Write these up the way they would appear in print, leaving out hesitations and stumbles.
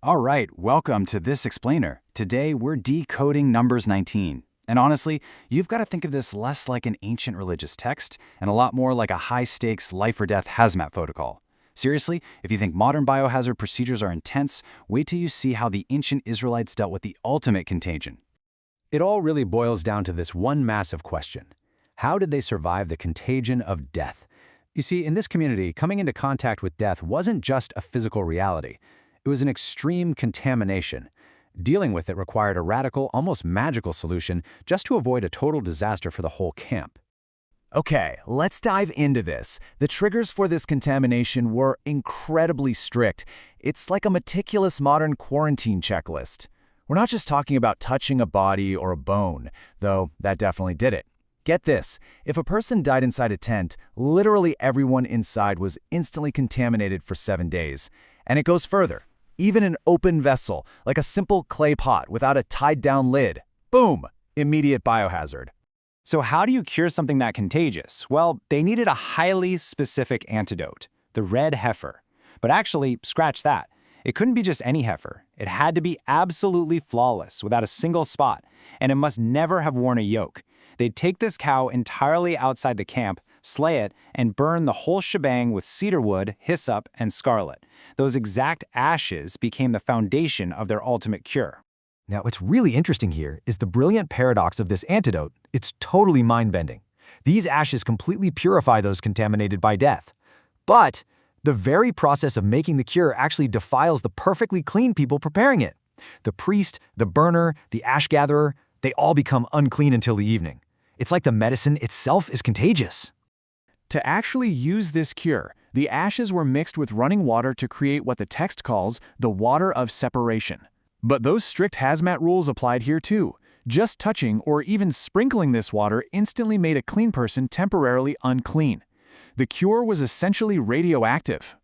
All right, welcome to This Explainer. Today, we're decoding Numbers 19. And honestly, you've got to think of this less like an ancient religious text and a lot more like a high-stakes life-or-death hazmat protocol. Seriously, if you think modern biohazard procedures are intense, wait till you see how the ancient Israelites dealt with the ultimate contagion. It all really boils down to this one massive question. How did they survive the contagion of death? You see, in this community, coming into contact with death wasn't just a physical reality. It was an extreme contamination. Dealing with it required a radical, almost magical solution just to avoid a total disaster for the whole camp. Okay, let's dive into this. The triggers for this contamination were incredibly strict. It's like a meticulous modern quarantine checklist. We're not just talking about touching a body or a bone, though that definitely did it. Get this, if a person died inside a tent, literally everyone inside was instantly contaminated for 7 days. And it goes further. Even an open vessel, like a simple clay pot without a tied-down lid, boom, immediate biohazard. So how do you cure something that contagious? Well, they needed a highly specific antidote, the red heifer. But actually, scratch that. It couldn't be just any heifer. It had to be absolutely flawless, without a single spot, and it must never have worn a yoke. They'd take this cow entirely outside the camp, slay it, and burn the whole shebang with cedar wood, hyssop, and scarlet. Those exact ashes became the foundation of their ultimate cure. Now, what's really interesting here is the brilliant paradox of this antidote. It's totally mind-bending. These ashes completely purify those contaminated by death. But the very process of making the cure actually defiles the perfectly clean people preparing it. The priest, the burner, the ash gatherer, they all become unclean until the evening. It's like the medicine itself is contagious. To actually use this cure, the ashes were mixed with running water to create what the text calls the water of separation. But those strict hazmat rules applied here too. Just touching or even sprinkling this water instantly made a clean person temporarily unclean. The cure was essentially radioactive.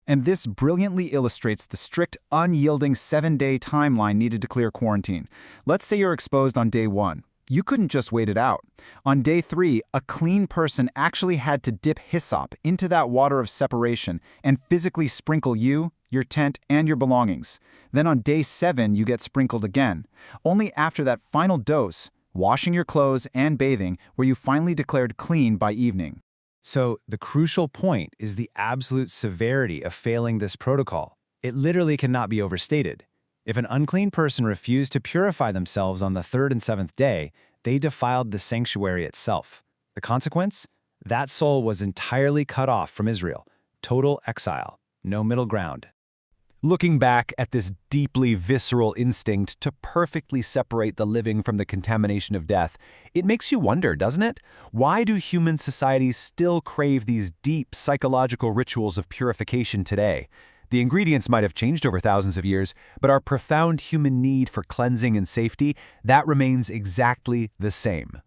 And this brilliantly illustrates the strict, unyielding 7-day timeline needed to clear quarantine. Let's say you're exposed on day 1. You couldn't just wait it out. On day 3, a clean person actually had to dip hyssop into that water of separation and physically sprinkle you, your tent, and your belongings. Then on day 7, you get sprinkled again. Only after that final dose, washing your clothes and bathing, were you finally declared clean by evening. So the crucial point is the absolute severity of failing this protocol. It literally cannot be overstated. If an unclean person refused to purify themselves on the 3rd and 7th day, they defiled the sanctuary itself. The consequence? That soul was entirely cut off from Israel. Total exile. No middle ground. Looking back at this deeply visceral instinct to perfectly separate the living from the contamination of death, it makes you wonder, doesn't it? Why do human societies still crave these deep psychological rituals of purification today? The ingredients might have changed over thousands of years, but our profound human need for cleansing and safety, that remains exactly the same.